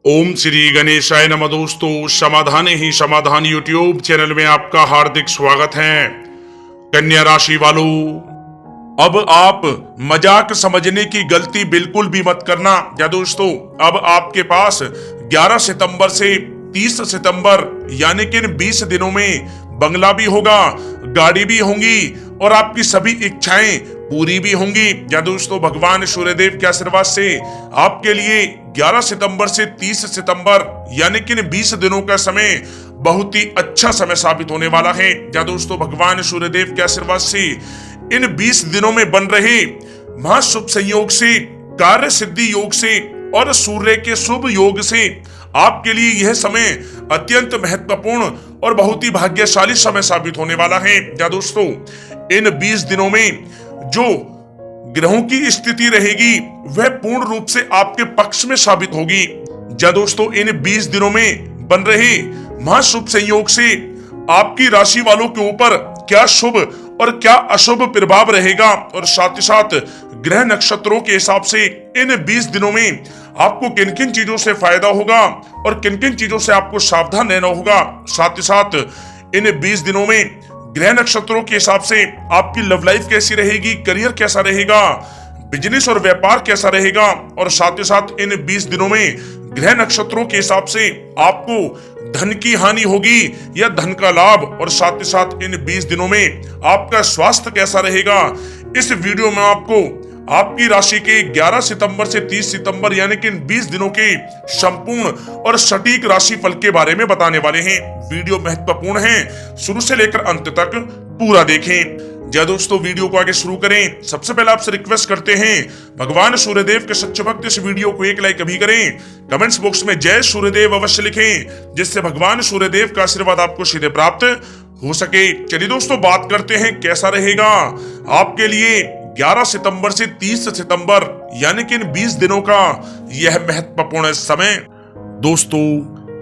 ओम श्री गणेशाय नमः। दोस्तों, समाधान ही समाधान यूट्यूब चैनल में आपका हार्दिक स्वागत है। कन्या राशि वालों, अब आप मजाक समझने की गलती बिल्कुल भी मत करना। या दोस्तों, अब आपके पास 11 सितंबर से 30 सितंबर यानी कि 20 दिनों में बंगला भी होगा, गाड़ी भी होंगी और आपकी सभी इच्छाएं पूरी भी होंगी। या दोस्तों, भगवान सूर्यदेव के आशीर्वाद से आपके लिए 11 सितंबर से 30 सितंबर यानी कि 20 दिनों का समय बहुत ही अच्छा समय साबित होने वाला है। या दोस्तों, भगवान सूर्यदेव के आशीर्वाद से इन 20 दिनों में बन रहे महाशुभ संयोग से, कार्य सिद्धि योग से और सूर्य के शुभ योग से आपके लिए यह समय अत्यंत महत्वपूर्ण और बहुत ही भाग्यशाली समय साबित होने वाला है। या दोस्तों, इन 20 दिनों में जो ग्रहों की स्थिति रहेगी वह पूर्ण रूप से आपके पक्ष में साबित होगी। या दोस्तों, इन 20 दिनों में बन रहे महाशुभ संयोग से आपकी राशि वालों के ऊपर क्या शुभ और क्या अशुभ प्रभाव रहेगा और साथ ही साथ ग्रह नक्षत्रों के हिसाब से इन 20 दिनों में आपको किन किन चीजों से फायदा होगा और किन किन चीजों से आपको सावधान रहना होगा। साथ ही साथ इन 20 दिनों में ग्रह नक्षत्रों के हिसाब से आपकी लव लाइफ कैसी रहेगी, करियर कैसा रहेगा, बिजनेस और व्यापार कैसा रहेगा और साथ ही साथ इन 20 दिनों में ग्रह नक्षत्रों के हिसाब से आपको धन की हानि होगी या धन का लाभ और साथ ही साथ इन 20 दिनों में आपका स्वास्थ्य कैसा रहेगा। इस वीडियो में आपको आपकी राशि के 11 सितंबर से 30 सितंबर यानी कि 20 दिनों के संपूर्ण और सटीक राशि फल के बारे में बताने वाले हैं। वीडियो महत्वपूर्ण है, शुरू से लेकर अंत तक पूरा देखें। जय दोस्तों, वीडियो को आगे शुरू करें सबसे पहले आपसे रिक्वेस्ट करते हैं, भगवान सूर्यदेव के सच्चे भक्त इस वीडियो को एक लाइक अभी करें, कमेंट्स बॉक्स में जय सूर्यदेव अवश्य लिखें, जिससे भगवान सूर्यदेव का आशीर्वाद आपको सीधे प्राप्त हो सके। चलिए दोस्तों, बात करते हैं कैसा रहेगा आपके लिए 11 सितंबर से 30 सितंबर यानी कि इन 20 दिनों का यह महत्वपूर्ण समय। दोस्तों,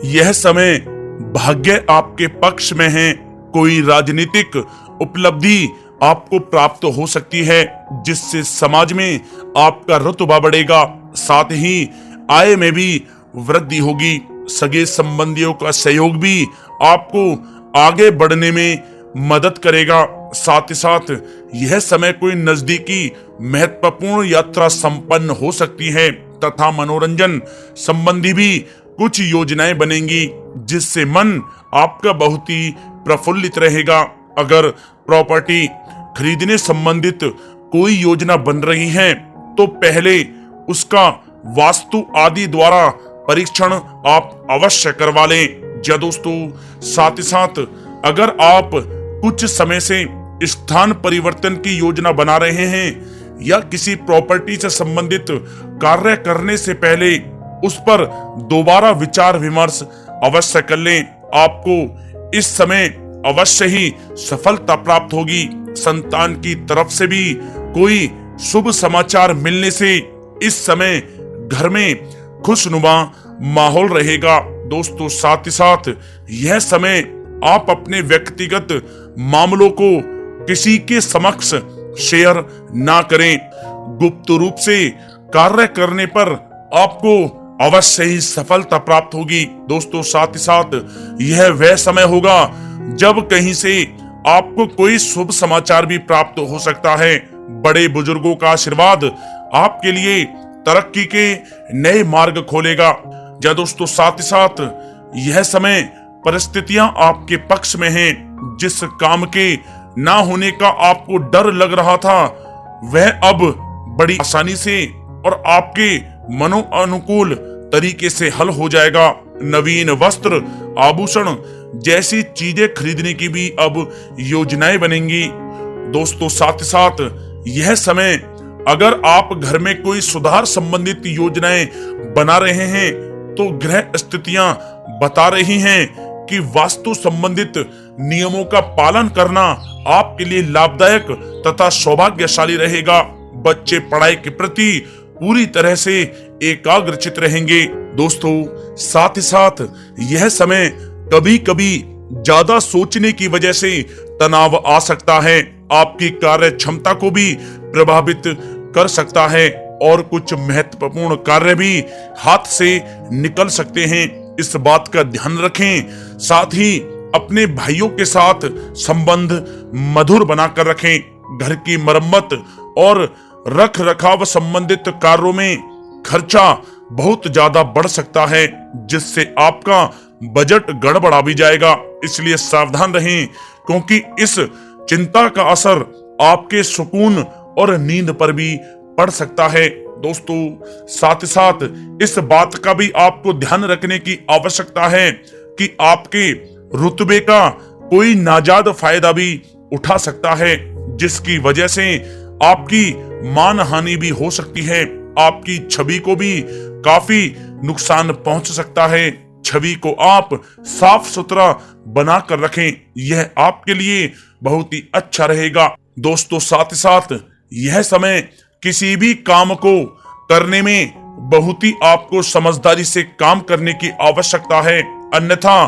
यह समय भाग्य आपके पक्ष में है। कोई राजनीतिक उपलब्धि आपको प्राप्त हो सकती है जिससे समाज में आपका रुतबा बढ़ेगा, साथ ही आय में भी वृद्धि होगी। सगे संबंधियों का सहयोग भी आपको आगे बढ़ने में मदद करेगा। साथ ही साथ यह समय कोई नजदीकी महत्वपूर्ण यात्रा संपन्न हो सकती है तथा मनोरंजन संबंधी भी कुछ योजनाएं बनेंगी जिससे मन आपका बहुत ही प्रफुल्लित रहेगा। अगर प्रॉपर्टी खरीदने संबंधित कोई योजना बन रही है तो पहले उसका वास्तु आदि द्वारा परीक्षण आप अवश्य करवा लें। या दोस्तों, साथ ही साथ अगर आप कुछ समय से स्थान परिवर्तन की योजना बना रहे हैं या किसी प्रॉपर्टी से संबंधित कार्य करने से पहले उस पर दोबारा विचार विमर्श अवश्य कर लें। आपको इस समय अवश्य ही सफलता प्राप्त होगी। संतान की तरफ से भी कोई शुभ समाचार मिलने से इस समय घर में खुशनुमा माहौल रहेगा। दोस्तों, साथ ही साथ यह समय आप अपने व्यक्तिगत मामलों को किसी के समक्ष शेयर ना करें। गुप्त रूप से कार्य करने पर आपको अवश्य ही सफलता प्राप्त होगी। दोस्तों, साथ ही साथ यह वह समय होगा जब कहीं से आपको कोई शुभ समाचार भी प्राप्त हो सकता है। बड़े बुजुर्गों का आशीर्वाद आपके लिए तरक्की के नए मार्ग खोलेगा। या दोस्तों, साथ ही साथ यह समय परिस्थितियां आपके पक्ष में हैं। जिस काम के ना होने का आपको डर लग रहा था वह अब बड़ी आसानी से और आपके मनोअनुकूल तरीके से हल हो जाएगा। नवीन वस्त्र, आभूषण जैसी चीजें खरीदने की भी अब योजनाएं बनेंगी। दोस्तों, साथ ही साथ यह समय अगर आप घर में कोई सुधार संबंधित योजनाएं बना रहे हैं तो ग्रह स्थितियां बता रही हैं कि वास्तु संबंधित नियमों का पालन करना आपके लिए लाभदायक तथा सौभाग्यशाली रहेगा। बच्चे पढ़ाई के प्रति पूरी तरह से एकाग्रचित रहेंगे। दोस्तों, साथ ही साथ यह समय कभी कभी ज्यादा सोचने की वजह से तनाव आ सकता है, आपकी कार्य क्षमता को भी प्रभावित कर सकता है। और कुछ महत्वपूर्ण कार्य भी हाथ से निकल सकते हैं। इस बात का ध्यान रखें। साथ ही अपने भाइयों के साथ संबंध मधुर बनाकर रखें। घर की मरम्मत और रख रखाव संबंधित कार्यों में खर्चा बहुत ज्यादा बढ़ सकता है, जिससे आपका बजट गड़बड़ा भी जाएगा। इसलिए सावधान रहें, क्योंकि इस चिंता का असर आपके सुकून और नींद पर भी पड़ सकता है। दोस्तों, साथ ही साथ इस बात का भी आपको ध्यान रखने की आवश्यकता है कि आपके रुतबे का कोई नाजायज फायदा भी उठा सकता है, जिसकी वजह से आपकी मान हानि भी हो सकती है। आपकी छवि को भी काफी नुकसान पहुंच सकता है। छवि को आप साफ सुथरा बनाकर रखें, यह आपके लिए बहुत ही अच्छा रहेगा। दोस्तों, साथ ही साथ यह समय किसी भी काम को करने में बहुत ही आपको समझदारी से काम करने की आवश्यकता है, अन्यथा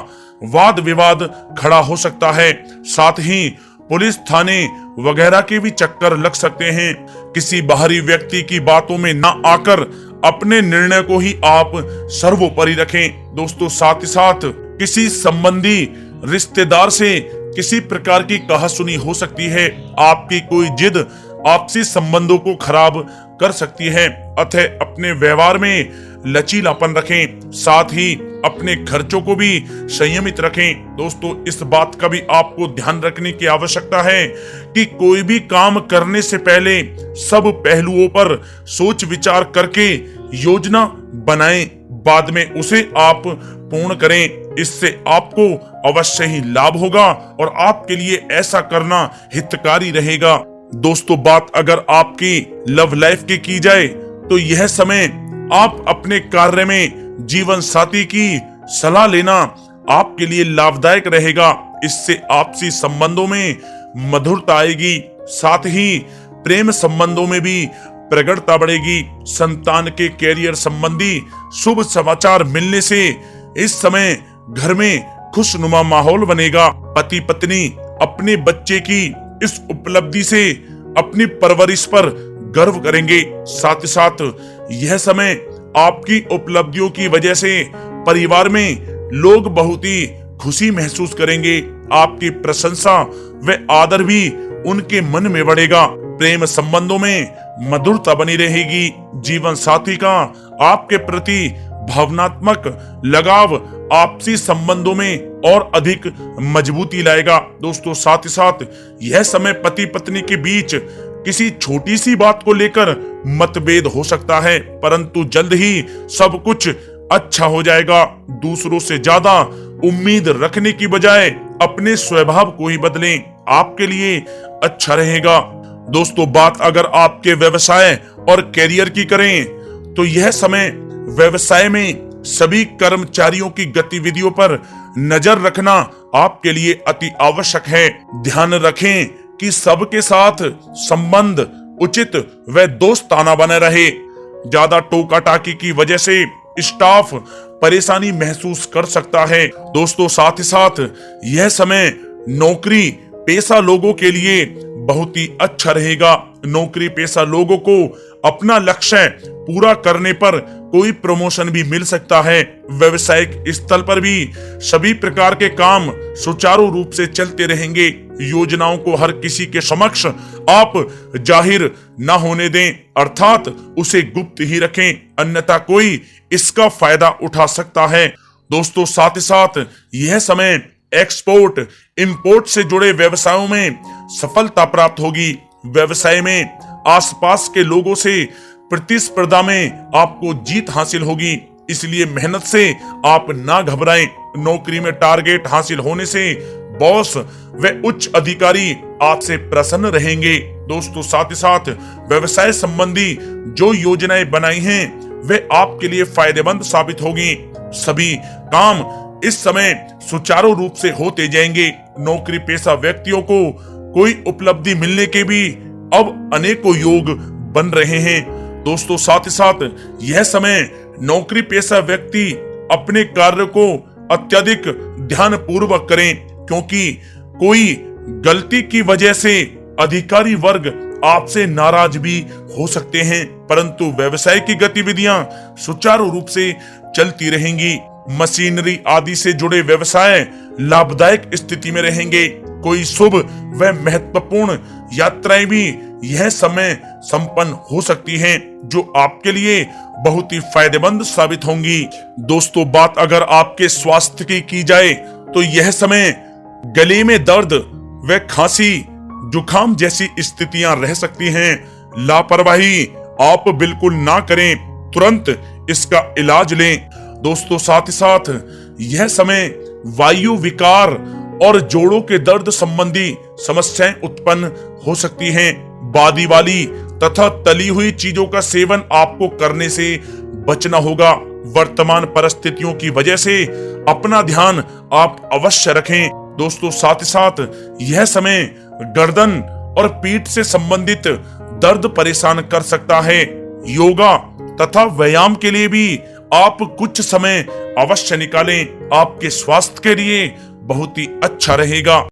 वाद विवाद खड़ा हो सकता है। साथ ही पुलिस थाने वगैरह के भी चक्कर लग सकते हैं। किसी बाहरी व्यक्ति की बातों में ना आकर अपने निर्णय को ही आप सर्वोपरि रखें। दोस्तों, साथ ही साथ किसी संबंधी रिश्तेदार से किसी प्रकार की कहासुनी हो सकती है। आपकी कोई जिद आपसी संबंधों को खराब कर सकती है, अतः अपने व्यवहार में लचीलापन रखें। साथ ही अपने खर्चों को भी संयमित रखें। दोस्तों, इस बात का भी आपको ध्यान रखने की आवश्यकता है कि कोई भी काम करने से पहले सब पहलुओं पर सोच विचार करके योजना बनाएं, बाद में उसे आप पूर्ण करें। इससे आपको अवश्य ही लाभ होगा और आपके लिए ऐसा करना हितकारी रहेगा। दोस्तों, बात अगर आपकी लव लाइफ की जाए तो यह समय आप अपने कार्य में जीवन साथी की सलाह लेना आपके लिए लाभदायक रहेगा। इससे आपसी संबंधों में मधुरता आएगी, साथ ही प्रेम संबंधों में भी प्रगाढ़ता बढ़ेगी। संतान के कैरियर संबंधी शुभ समाचार मिलने से इस समय घर में खुशनुमा माहौल बनेगा। पति पत्नी अपने बच्चे की इस उपलब्धि से अपनी परवरिश पर गर्व करेंगे। साथ ही साथ यह समय आपकी उपलब्धियों की वजह से परिवार में लोग बहुत ही खुशी महसूस करेंगे। आपकी प्रशंसा व आदर भी उनके मन में बढ़ेगा। प्रेम संबंधों में मधुरता बनी रहेगी। जीवन साथी का आपके प्रति भावनात्मक लगाव आपसी संबंधों में और अधिक मजबूती लाएगा। दोस्तों, साथ ही साथ यह समय पति पत्नी के बीच किसी छोटी सी बात को लेकर मतभेद हो सकता है, परंतु जल्द ही सब कुछ अच्छा हो जाएगा। दूसरों से ज्यादा उम्मीद रखने की बजाय अपने स्वभाव को ही बदलें, आपके लिए अच्छा रहेगा। दोस्तों, बात अगर आपके व्यवसाय और कैरियर की करें तो यह समय व्यवसाय में सभी कर्मचारियों की गतिविधियों पर नजर रखना आपके लिए अति आवश्यक है। ध्यान रखें कि सबके साथ संबंध उचित व दोस्ताना बने रहे। ज्यादा टोका टाकी की वजह से स्टाफ परेशानी महसूस कर सकता है। दोस्तों, साथ ही साथ यह समय नौकरी पेशा लोगों के लिए बहुत ही अच्छा रहेगा। नौकरी पेशा लोगों को अपना लक्ष्य पूरा करने पर कोई प्रमोशन भी मिल सकता है। व्यवसायिक स्थल पर भी सभी प्रकार के काम सुचारू रूप से चलते रहेंगे। योजनाओं को हर किसी के समक्ष आप जाहिर न होने दें, अर्थात उसे गुप्त ही रखें, अन्यथा कोई इसका फायदा उठा सकता है। दोस्तों, साथ ही साथ यह समय एक्सपोर्ट इंपोर्ट से जुड़े व्यवसायों में सफलता प्राप्त होगी। व्यवसाय में आसपास के लोगों से प्रतिस्पर्धा में आपको जीत हासिल होगी, इसलिए मेहनत से आप ना घबराएं। नौकरी में टारगेट हासिल होने से बॉस व उच्च अधिकारी आपसे प्रसन्न रहेंगे। दोस्तों, साथ ही साथ व्यवसाय संबंधी जो योजनाएं बनाई हैं वे आपके लिए फायदेमंद साबित होगी। सभी काम इस समय सुचारू रूप से होते जाएंगे। नौकरी पेशा व्यक्तियों को कोई उपलब्धि मिलने के भी अब अनेकों योग बन रहे हैं। दोस्तों, साथ ही साथ यह समय नौकरी पेशा व्यक्ति अपने कार्य को अत्यधिक ध्यान पूर्वक करें, क्योंकि कोई गलती की वजह से अधिकारी वर्ग आपसे नाराज भी हो सकते हैं, परंतु व्यवसाय की गतिविधियां सुचारू रूप से चलती रहेंगी। मशीनरी आदि से जुड़े व्यवसाय लाभदायक स्थिति में रहेंगे। कोई शुभ व महत्वपूर्ण यात्राएं भी यह समय संपन्न हो सकती हैं, जो आपके लिए बहुत ही फायदेमंद साबित होंगी। दोस्तों, बात अगर आपके स्वास्थ्य की जाए तो यह समय गले में दर्द व खांसी, जुकाम जैसी स्थितियां रह सकती हैं। लापरवाही आप बिल्कुल ना करें, तुरंत इसका इलाज लें। दोस्तों, साथ ही साथ यह समय वायु विकार और जोड़ों के दर्द संबंधी समस्याएं उत्पन्न हो सकती हैं। बादी वाली तथा तली हुई चीजों का सेवन आपको करने से बचना होगा। वर्तमान परिस्थितियों की वजह से अपना ध्यान आप अवश्य रखें। दोस्तों, साथ ही साथ यह समय गर्दन और पीठ से संबंधित दर्द परेशान कर सकता है। योगा तथा व्यायाम के लिए भी आप कुछ समय अवश्य निकालें, आपके स्वास्थ्य के लिए बहुत ही अच्छा रहेगा।